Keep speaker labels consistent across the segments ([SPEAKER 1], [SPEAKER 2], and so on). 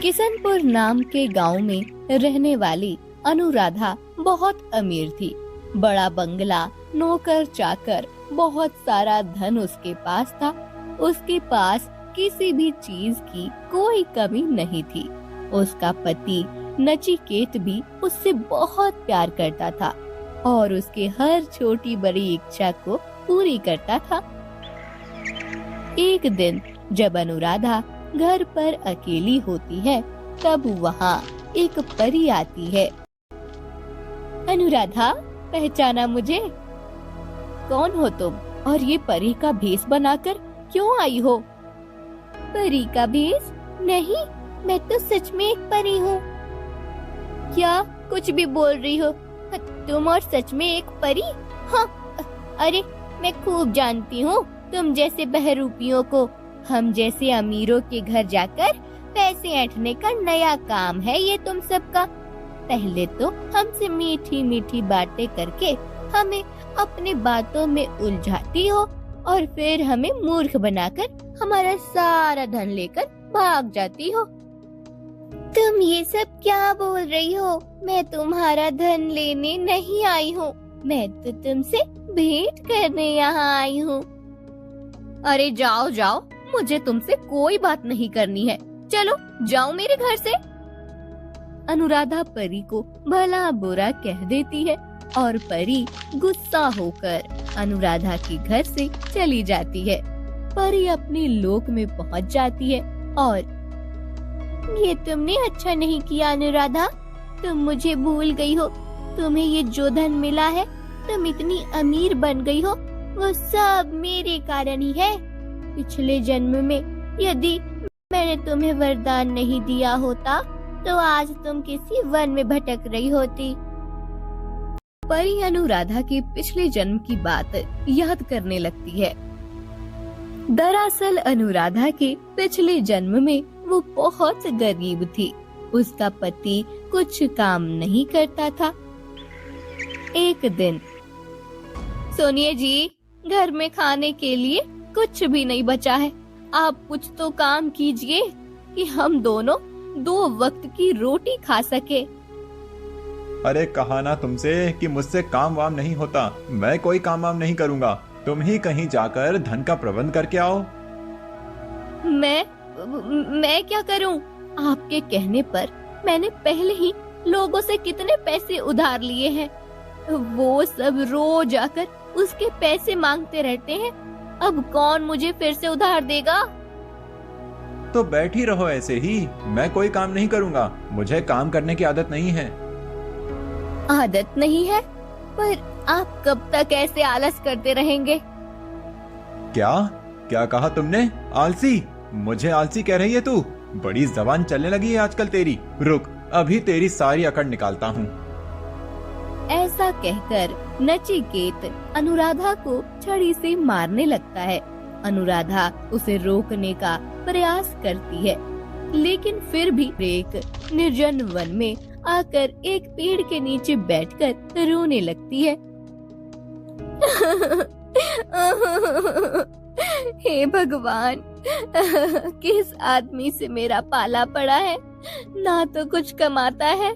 [SPEAKER 1] किशनपुर नाम के गांव में रहने वाली अनुराधा बहुत अमीर थी। बड़ा बंगला, नौकर चाकर, बहुत सारा धन उसके पास था। उसके पास किसी भी चीज की कोई कमी नहीं थी। उसका पति नचिकेत भी उससे बहुत प्यार करता था और उसके हर छोटी बड़ी इच्छा को पूरी करता था। एक दिन जब अनुराधा घर पर अकेली होती है, तब वहाँ एक परी आती है। अनुराधा, पहचाना मुझे? कौन हो तुम और ये परी का भेष बनाकर क्यों आई हो? परी का भेष? नहीं, मैं तो सच में एक परी हूँ। क्या कुछ भी बोल रही हो? तुम और सच में एक परी? हाँ, अरे मैं खूब जानती हूँ तुम जैसे बहरूपियों को। हम जैसे अमीरों के घर जाकर पैसे ऐंठने का नया काम है ये तुम सबका। पहले तो हमसे मीठी मीठी बातें करके हमें अपने बातों में उलझाती हो और फिर हमें मूर्ख बनाकर हमारा सारा धन लेकर भाग जाती हो। तुम ये सब क्या बोल रही हो? मैं तुम्हारा धन लेने नहीं आई हूँ, मैं तो तुमसे भेंट करने यहाँ आई हूँ। अरे जाओ जाओ, मुझे तुमसे कोई बात नहीं करनी है। चलो जाओ मेरे घर से। अनुराधा परी को भला बुरा कह देती है और परी गुस्सा होकर अनुराधा के घर से चली जाती है। परी अपने लोक में पहुंच जाती है और ये तुमने अच्छा नहीं किया अनुराधा, तुम मुझे भूल गई हो। तुम्हें ये जो धन मिला है, तुम इतनी अमीर बन गई हो, वो सब मेरे कारण ही है। पिछले जन्म में यदि मैंने तुम्हें वरदान नहीं दिया होता तो आज तुम किसी वन में भटक रही होती। परी अनुराधा के पिछले जन्म की बात याद करने लगती है। दरअसल अनुराधा के पिछले जन्म में वो बहुत गरीब थी। उसका पति कुछ काम नहीं करता था। एक दिन, सोनिए जी, घर में खाने के लिए कुछ भी नहीं बचा है, आप कुछ तो काम कीजिए कि हम दोनों 2 वक्त की रोटी खा सके।
[SPEAKER 2] अरे कहा ना तुमसे कि मुझसे काम वाम नहीं होता। मैं कोई काम वाम नहीं करूँगा, तुम ही कहीं जाकर धन का प्रबंध करके आओ।
[SPEAKER 1] मैं क्या करूं? आपके कहने पर मैंने पहले ही लोगों से कितने पैसे उधार लिए हैं। वो सब रोज आकर उसके पैसे मांगते रहते हैं। अब कौन मुझे फिर से उधार देगा?
[SPEAKER 2] तो बैठी रहो ऐसे ही, मैं कोई काम नहीं करूँगा। मुझे काम करने की आदत नहीं है।
[SPEAKER 1] आदत नहीं है? पर आप कब तक ऐसे आलस करते रहेंगे?
[SPEAKER 2] क्या क्या कहा तुमने? आलसी? मुझे आलसी कह रही है तू? बड़ी जबान चलने लगी है आजकल तेरी। रुक, अभी तेरी सारी अकड़ निकालता हूँ।
[SPEAKER 1] ऐसा कहकर नचिकेत अनुराधा को छड़ी से मारने लगता है। अनुराधा उसे रोकने का प्रयास करती है, लेकिन फिर भी एक निर्जन वन में आकर एक पेड़ के नीचे बैठकर रोने लगती है। हे भगवान, किस आदमी से मेरा पाला पड़ा है। ना तो कुछ कमाता है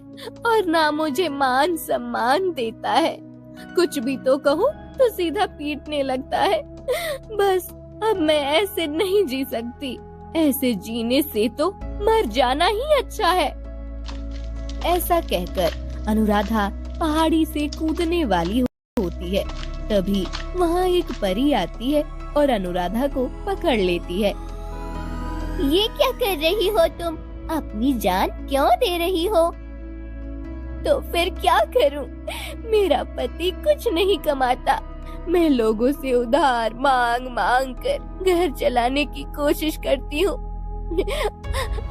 [SPEAKER 1] और ना मुझे मान सम्मान देता है। कुछ भी तो कहूँ तो सीधा पीटने लगता है। बस अब मैं ऐसे नहीं जी सकती। ऐसे जीने से तो मर जाना ही अच्छा है। ऐसा कहकर अनुराधा पहाड़ी से कूदने वाली होती है। तभी वहाँ एक परी आती है और अनुराधा को पकड़ लेती है। ये क्या कर रही हो तुम? अपनी जान क्यों दे रही हो? तो फिर क्या करूं? मेरा पति कुछ नहीं कमाता। मैं लोगों से उधार मांग मांग कर घर चलाने की कोशिश करती हूँ।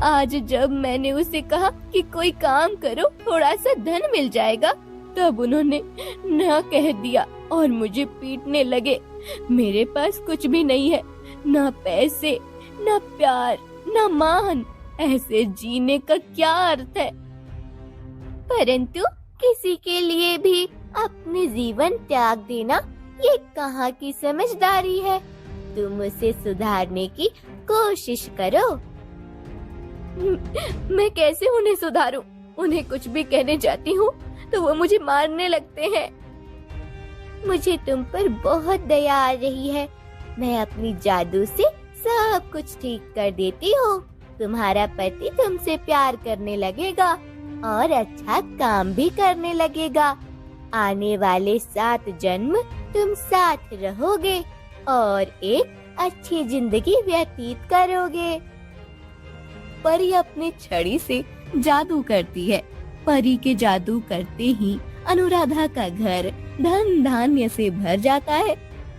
[SPEAKER 1] आज जब मैंने उसे कहा कि कोई काम करो, थोड़ा सा धन मिल जाएगा, तब उन्होंने ना कह दिया और मुझे पीटने लगे। मेरे पास कुछ भी नहीं है, ना पैसे, ना प्यार, ना मान। ऐसे जीने का क्या अर्थ है? परंतु किसी के लिए भी अपने जीवन त्याग देना ये कहाँ की समझदारी है? तुम उसे सुधारने की कोशिश करो। मैं कैसे उन्हें सुधारूं? उन्हें कुछ भी कहने जाती हूँ तो वो मुझे मारने लगते हैं। मुझे तुम पर बहुत दया आ रही है। मैं अपनी जादू से सब कुछ ठीक कर देती हूँ। तुम्हारा पति तुमसे प्यार करने लगेगा और अच्छा काम भी करने लगेगा। आने वाले 7 जन्म तुम साथ रहोगे और एक अच्छी जिंदगी व्यतीत करोगे। परी अपनी छड़ी से जादू करती है। परी के जादू करते ही अनुराधा का घर धन धान्य से भर जाता है।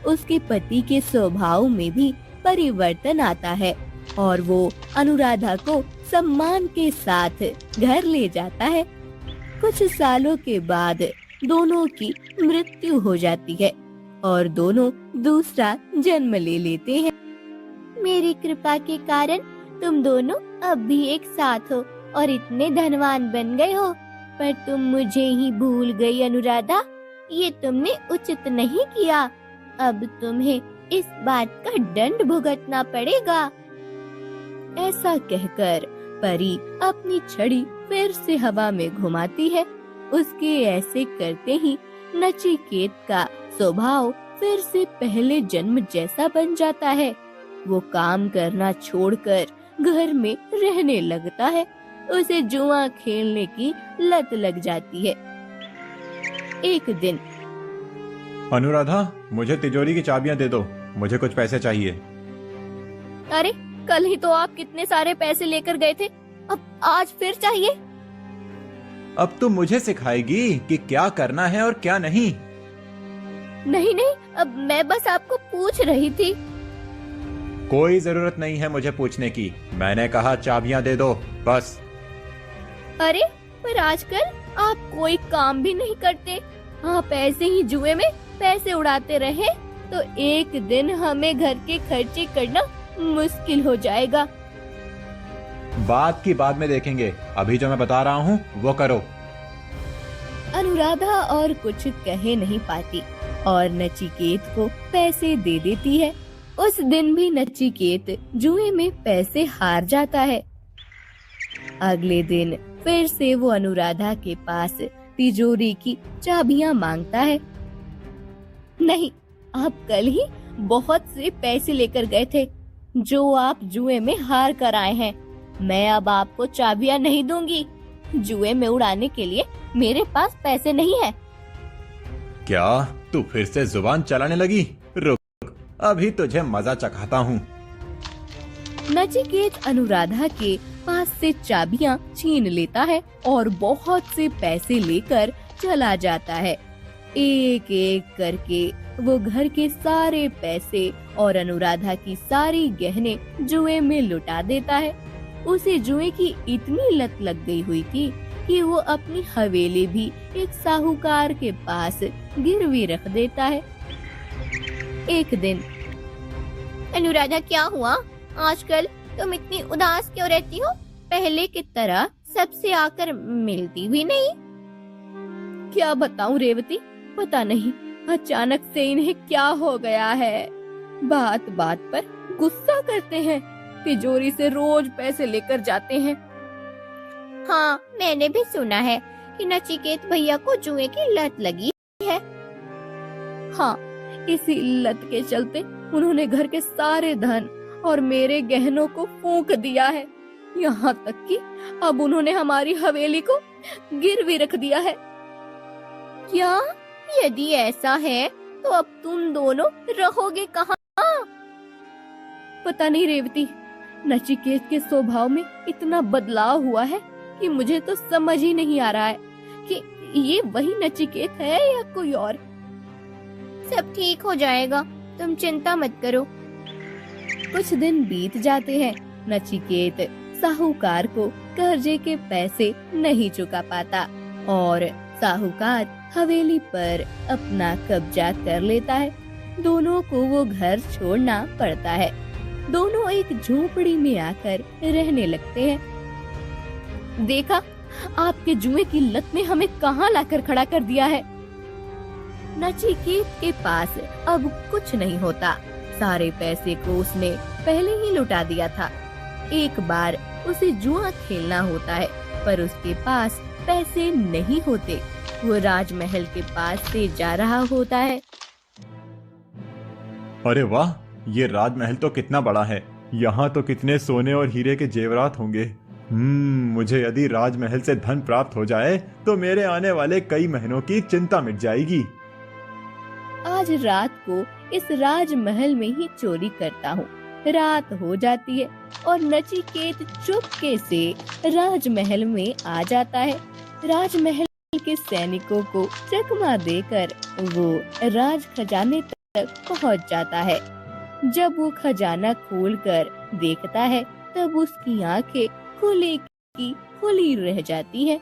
[SPEAKER 1] उसके पति के स्वभाव में भी परिवर्तन आता है और वो अनुराधा को सम्मान के साथ घर ले जाता है। कुछ सालों के बाद दोनों की मृत्यु हो जाती है और दोनों दूसरा जन्म ले लेते हैं। मेरी कृपा के कारण तुम दोनों अब भी एक साथ हो और इतने धनवान बन गए हो, पर तुम मुझे ही भूल गई अनुराधा। ये तुमने उचित नहीं किया। अब तुम्हें इस बात का दंड भुगतना पड़ेगा। ऐसा कहकर परी अपनी छड़ी फिर से हवा में घुमाती है। उसके ऐसे करते ही नचिकेत का स्वभाव फिर से पहले जन्म जैसा बन जाता है। वो काम करना छोड़कर घर में रहने लगता है। उसे जुआ खेलने की लत लग जाती है। एक दिन,
[SPEAKER 2] अनुराधा, मुझे तिजोरी की चाबियां दे दो, मुझे कुछ पैसे चाहिए।
[SPEAKER 1] अरे कल ही तो आप कितने सारे पैसे लेकर गए थे, अब आज फिर चाहिए?
[SPEAKER 2] अब तुम मुझे सिखाएगी कि क्या करना है और क्या नहीं।
[SPEAKER 1] नहीं नहीं, अब मैं बस आपको पूछ रही थी।
[SPEAKER 2] कोई जरूरत नहीं है मुझे पूछने की। मैंने कहा चाबियां दे दो, बस।
[SPEAKER 1] अरे पर आजकल आप कोई काम भी नहीं करते। आप ऐसे ही जुए में पैसे उड़ाते रहे तो एक दिन हमें घर के खर्चे करना मुश्किल हो जाएगा।
[SPEAKER 2] बात की बाद में देखेंगे, अभी जो मैं बता रहा हूँ वो करो।
[SPEAKER 1] अनुराधा और कुछ कहे नहीं पाती और नचिकेत को पैसे दे देती है। उस दिन भी नचिकेत जुए में पैसे हार जाता है। अगले दिन फिर से वो अनुराधा के पास तिजोरी की चाबियां मांगता है। नहीं, आप कल ही बहुत से पैसे लेकर गए थे जो आप जुए में हार कर आए हैं। मैं अब आपको चाबियां नहीं दूंगी। जुए में उड़ाने के लिए मेरे पास पैसे नहीं है।
[SPEAKER 2] क्या तू फिर से जुबान चलाने लगी? रुक, अभी तुझे मजा चखाता हूँ।
[SPEAKER 1] नचिकेत अनुराधा के पास से चाबियां छीन लेता है और बहुत से पैसे लेकर चला जाता है। एक एक करके वो घर के सारे पैसे और अनुराधा की सारी गहने जुए में लुटा देता है। उसे जुए की इतनी लत लग गई हुई थी कि वो अपनी हवेली भी एक साहूकार के पास गिरवी रख देता है। एक दिन, अनुराधा क्या हुआ? आजकल तुम इतनी उदास क्यों रहती हो? पहले की तरह सबसे आकर मिलती भी नहीं। क्या बताऊं रेवती, पता नहीं अचानक से इन्हें क्या हो गया है। बात बात पर गुस्सा करते हैं, तिजोरी से रोज पैसे लेकर जाते हैं। हाँ, मैंने भी सुना है कि नचिकेत भैया को जुए की लत लगी है। हाँ, इसी लत के चलते उन्होंने घर के सारे धन और मेरे गहनों को फूंक दिया है। यहाँ तक कि अब उन्होंने हमारी हवेली को गिरवी रख दिया है। क्या? यदि ऐसा है तो अब तुम दोनों रहोगे कहाँ? पता नहीं रेवती, नचिकेत के स्वभाव में इतना बदलाव हुआ है कि मुझे तो समझ ही नहीं आ रहा है कि ये वही नचिकेत है या कोई और। सब ठीक हो जाएगा, तुम चिंता मत करो। कुछ दिन बीत जाते हैं। नचिकेत साहूकार को कर्जे के पैसे नहीं चुका पाता और साहूकार हवेली पर अपना कब्जा कर लेता है। दोनों को वो घर छोड़ना पड़ता है। दोनों एक झोपड़ी में आकर रहने लगते हैं। देखा, आपके जुए की लत ने हमें कहाँ लाकर खड़ा कर दिया है। नचिकेत के पास अब कुछ नहीं होता। सारे पैसे को उसने पहले ही लुटा दिया था। एक बार उसे जुआ खेलना होता है, पर उसके पास पैसे नहीं होते। वो राजमहल के पास से जा रहा होता है।
[SPEAKER 2] अरे वाह, ये राजमहल तो कितना बड़ा है। यहाँ तो कितने सोने और हीरे के जेवरात होंगे। मुझे यदि राजमहल से धन प्राप्त हो जाए तो मेरे आने वाले कई महीनों की चिंता मिट जाएगी।
[SPEAKER 1] आज रात को इस राजमहल में ही चोरी करता हूँ। रात हो जाती है और नचिकेत चुपके से राजमहल में आ जाता है। राजमहल के सैनिकों को चकमा देकर वो राज खजाने तक पहुँच जाता है। जब वो खजाना खोलकर देखता है तब उसकी आंखें खुली की खुली रह जाती है।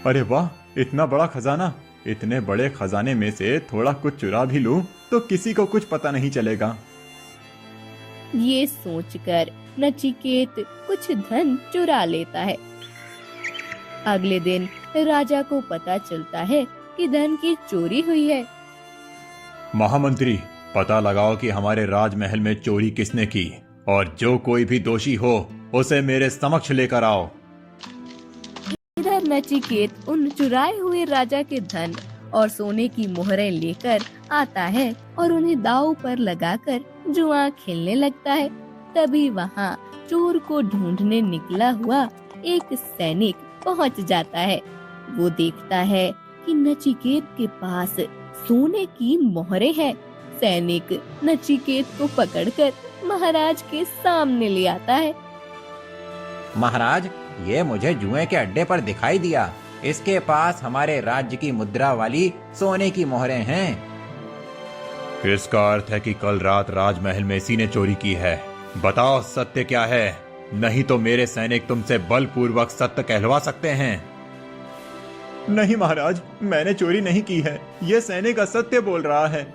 [SPEAKER 2] अरे वाह, इतना बड़ा खजाना। इतने बड़े खजाने में से थोड़ा कुछ चुरा भी लूं तो किसी को कुछ पता नहीं चलेगा।
[SPEAKER 1] ये सोचकर नचिकेत कुछ धन चुरा लेता है। अगले दिन राजा को पता चलता है कि धन की चोरी हुई है।
[SPEAKER 2] महामंत्री, पता लगाओ कि हमारे राजमहल में चोरी किसने की, और जो कोई भी दोषी हो उसे मेरे समक्ष लेकर आओ।
[SPEAKER 1] इधर नचिकेत उन चुराए हुए राजा के धन और सोने की मोहरें लेकर आता है और उन्हें दांव पर लगाकर जुआ खेलने लगता है। तभी वहाँ चोर को ढूंढने निकला हुआ एक सैनिक पहुँच जाता है। वो देखता है कि नचिकेत के पास सोने की मोहरें हैं। सैनिक नचिकेत को पकड़कर महाराज के सामने ले आता है।
[SPEAKER 3] महाराज, ये मुझे जुए के अड्डे पर दिखाई दिया। इसके पास हमारे राज्य की मुद्रा वाली सोने की मोहरें हैं।
[SPEAKER 2] इसका अर्थ है कि कल रात राजमहल में इसी ने चोरी की है। बताओ सत्य क्या है, नहीं तो मेरे सैनिक तुमसे बलपूर्वक सत्य कहलवा सकते हैं। नहीं महाराज, मैंने चोरी नहीं की है। ये सैनिक असत्य बोल रहा है।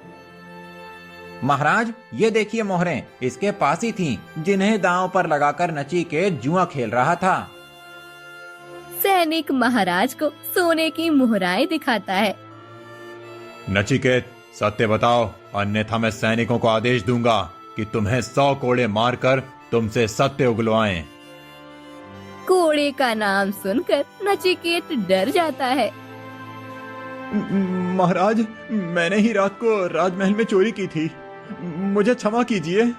[SPEAKER 3] महाराज, ये देखिए मोहरें इसके पास ही थीं, जिन्हें दांव पर लगाकर नचिकेत जुआ खेल रहा था।
[SPEAKER 1] सैनिक महाराज को सोने की मोहराएं दिखाता है।
[SPEAKER 2] नचिकेत, सत्य बताओ, अन्यथा मैं सैनिकों को आदेश दूंगा कि तुम्हें 100 कोड़े मारकर तुमसे सत्य उगलवाएं।
[SPEAKER 1] कोड़े का नाम सुनकर नचिकेत डर जाता है।
[SPEAKER 2] महाराज, मैंने ही रात को राजमहल में चोरी की थी, मुझे क्षमा कीजिए।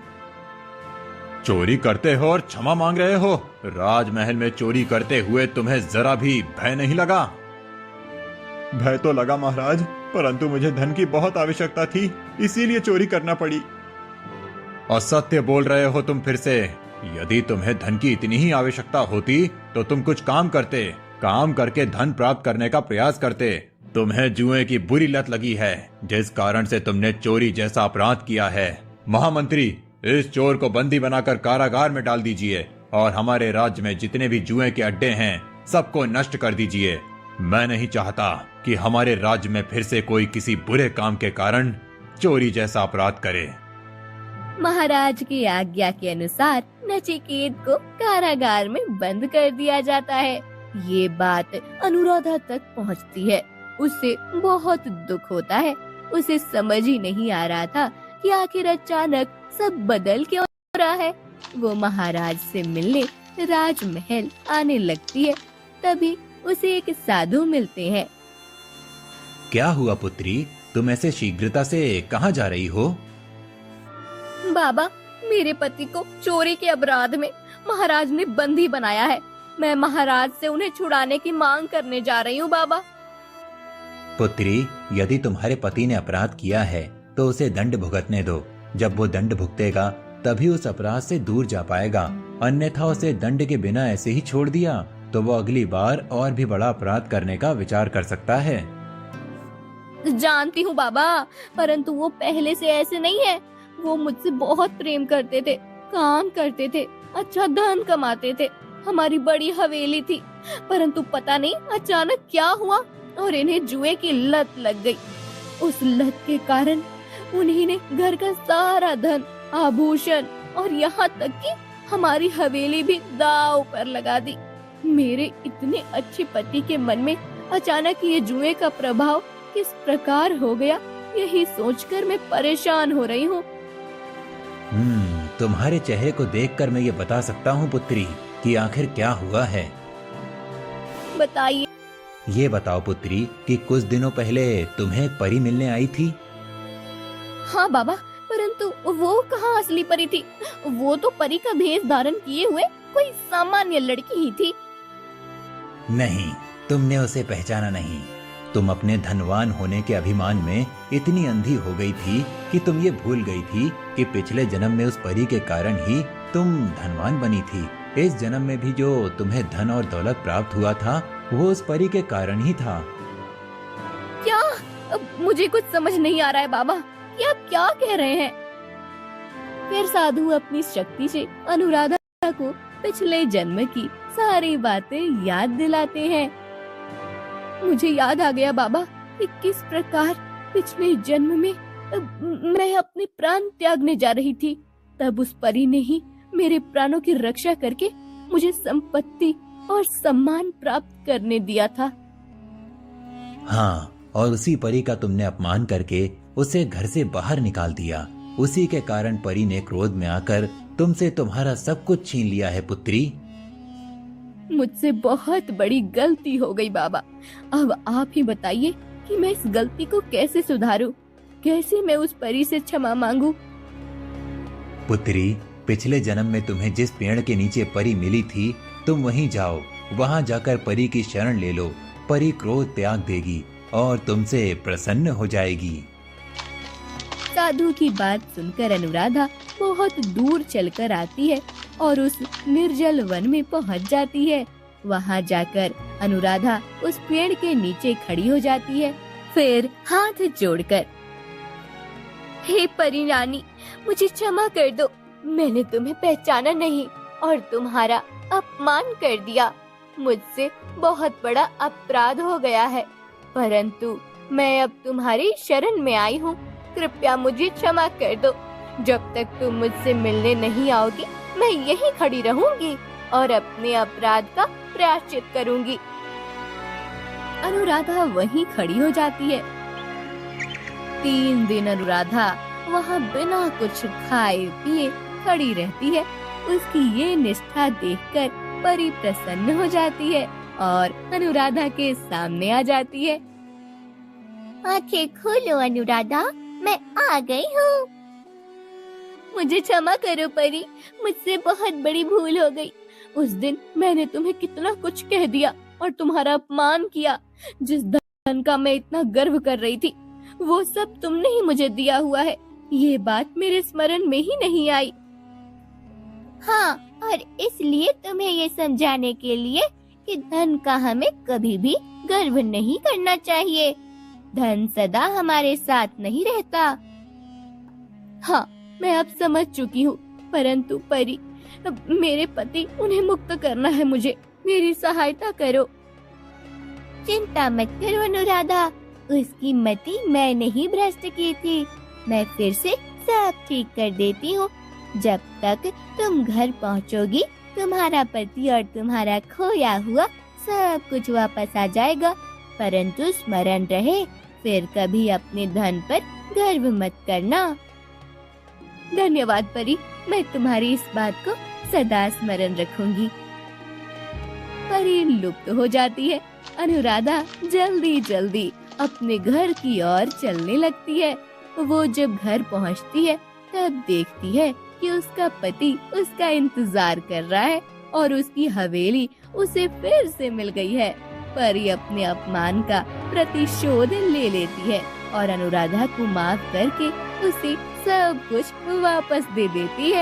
[SPEAKER 2] चोरी करते हो और क्षमा मांग रहे हो? राजमहल में चोरी करते हुए तुम्हें जरा भी भय नहीं लगा? भय तो लगा महाराज, परंतु मुझे धन की बहुत आवश्यकता थी, इसीलिए चोरी करना पड़ी। असत्य बोल रहे हो तुम फिर से। यदि तुम्हें धन की इतनी ही आवश्यकता होती तो तुम कुछ काम करते, काम करके धन प्राप्त करने का प्रयास करते। तुम्हें जुए की बुरी लत लगी है, जिस कारण से तुमने चोरी जैसा अपराध किया है। महामंत्री, इस चोर को बंदी बनाकर कारागार में डाल दीजिए और हमारे राज्य में जितने भी जुए के अड्डे हैं सबको नष्ट कर दीजिए। मैं नहीं चाहता कि हमारे राज्य में फिर से कोई किसी बुरे काम के कारण चोरी जैसा अपराध करे।
[SPEAKER 1] महाराज की आज्ञा के अनुसार नचिकेत को कारागार में बंद कर दिया जाता है। ये बात अनुराधा तक पहुंचती है। उसे बहुत दुख होता है। उसे समझ ही नहीं आ रहा था कि आखिर अचानक सब बदल क्यों रहा है। वो महाराज से मिलने राजमहल आने लगती है। तभी उसे एक साधु मिलते हैं।
[SPEAKER 3] क्या हुआ पुत्री, तुम ऐसे शीघ्रता से कहाँ जा रही हो?
[SPEAKER 1] बाबा, मेरे पति को चोरी के अपराध में महाराज ने बंदी बनाया है। मैं महाराज से उन्हें छुड़ाने की मांग करने जा रही हूँ बाबा।
[SPEAKER 3] पुत्री, यदि तुम्हारे पति ने अपराध किया है तो उसे दंड भुगतने दो। जब वो दंड भुगतेगा तभी उस अपराध से दूर जा पाएगा। अन्यथा उसे दंड के बिना ऐसे ही छोड़ दिया तो वो अगली बार और भी बड़ा अपराध करने का विचार कर सकता है।
[SPEAKER 1] जानती हूँ बाबा, परंतु वो पहले से ऐसे नहीं है। वो मुझसे बहुत प्रेम करते थे, काम करते थे, अच्छा धन कमाते थे, हमारी बड़ी हवेली थी। परंतु पता नहीं अचानक क्या हुआ और इन्हें जुए की लत लग गई। उस लत के कारण उन्हीं ने घर का सारा धन, आभूषण और यहाँ तक कि हमारी हवेली भी दांव पर लगा दी। मेरे इतने अच्छे पति के मन में अचानक ये जुए का प्रभाव किस प्रकार हो गया, यही सोचकर मैं परेशान हो रही हूँ।
[SPEAKER 3] तुम्हारे चेहरे को देखकर मैं ये बता सकता हूँ पुत्री कि आखिर क्या हुआ है।
[SPEAKER 1] बताइए।
[SPEAKER 3] ये बताओ पुत्री कि कुछ दिनों पहले तुम्हें एक परी मिलने आई थी।
[SPEAKER 1] हाँ बाबा, परंतु वो कहाँ असली परी थी? वो तो परी का भेष धारण किए हुए कोई सामान्य लड़की ही थी।
[SPEAKER 3] नहीं, तुमने उसे पहचाना नहीं। तुम अपने धनवान होने के अभिमान में इतनी अंधी हो गई थी कि तुम ये भूल गई थी कि पिछले जन्म में उस परी के कारण ही तुम धनवान बनी थी। इस जन्म में भी जो तुम्हें धन और दौलत प्राप्त हुआ था वो उस परी के कारण ही था।
[SPEAKER 1] क्या? अब मुझे कुछ समझ नहीं आ रहा है बाबा, कि आप क्या कह रहे हैं? फिर साधु अपनी शक्ति से अनुराधा को पिछले जन्म की सारी बातें याद दिलाते हैं। मुझे याद आ गया बाबा कि किस प्रकार पिछले जन्म में मैं अपने प्राण त्यागने जा रही थी। तब उस परी ने ही मेरे प्राणों की रक्षा करके मुझे संपत्ति और सम्मान प्राप्त करने दिया था।
[SPEAKER 3] हाँ, और उसी परी का तुमने अपमान करके उसे घर से बाहर निकाल दिया। उसी के कारण परी ने क्रोध में आकर तुमसे तुम्हारा सब कुछ छीन लिया है पुत्री।
[SPEAKER 1] मुझसे बहुत बड़ी गलती हो गई बाबा। अब आप ही बताइए कि मैं इस गलती को कैसे सुधारूं? कैसे मैं उस परी से क्षमा मांगूं?
[SPEAKER 3] पुत्री, पिछले जन्म में तुम्हें जिस पेड़ के नीचे परी मिली थी, तुम वहीं जाओ। वहां जाकर परी की शरण ले लो। परी क्रोध त्याग देगी और तुमसे प्रसन्न हो जाएगी।
[SPEAKER 1] साधु की बात सुनकर अनुराधा बहुत दूर चलकर आती है और उस निर्जल वन में पहुंच जाती है। वहां जाकर अनुराधा उस पेड़ के नीचे खड़ी हो जाती है, फिर हाथ जोड़कर, हे परी रानी, मुझे क्षमा कर दो। मैंने तुम्हें पहचाना नहीं और तुम्हारा अपमान कर दिया। मुझसे बहुत बड़ा अपराध हो गया है, परंतु मैं अब तुम्हारी शरण में आई हूँ। कृपया मुझे क्षमा कर दो। जब तक तुम मुझसे मिलने नहीं आओगी, मैं यहीं खड़ी रहूंगी और अपने अपराध का प्रायश्चित करूंगी। अनुराधा वहीं खड़ी हो जाती है। 3 दिन अनुराधा वहाँ बिना कुछ खाए पिए खड़ी रहती है। उसकी ये निष्ठा देखकर परी प्रसन्न हो जाती है और अनुराधा के सामने आ जाती है। आंखें खोलो अनुराधा, मैं आ गई हूँ। मुझे क्षमा करो परी, मुझसे बहुत बड़ी भूल हो गई। उस दिन मैंने तुम्हें कितना कुछ कह दिया और तुम्हारा अपमान किया। जिस धन का मैं इतना गर्व कर रही थी, वो सब तुमने ही मुझे दिया हुआ है। ये बात मेरे स्मरण में ही नहीं आई। हाँ, और इसलिए तुम्हें ये समझाने के लिए कि धन का हमें कभी भी गर्व नहीं करना चाहिए। धन सदा हमारे साथ नहीं रहता। हाँ, मैं अब समझ चुकी हूँ, परंतु परी, मेरे पति, उन्हें मुक्त करना है मुझे। मेरी सहायता करो। चिंता मत करो अनुराधा, उसकी मति मैंने ही भ्रष्ट की थी। मैं फिर से सब ठीक कर देती हूँ। जब तक तुम घर पहुँचोगी, तुम्हारा पति और तुम्हारा खोया हुआ सब कुछ वापस आ जाएगा। परंतु स्मरण रहे, फिर कभी अपने धन पर गर्व मत करना। धन्यवाद परी, मैं तुम्हारी इस बात को सदा स्मरण रखूंगी। परी लुप्त हो जाती है। अनुराधा जल्दी जल्दी अपने घर की ओर चलने लगती है। वो जब घर पहुंचती है, तब देखती है कि उसका पति उसका इंतजार कर रहा है और उसकी हवेली उसे फिर से मिल गई है। परी अपने अपमान का प्रतिशोध ले लेती है और अनुराधा को माफ करके उसे सब कुछ वापस दे देती है।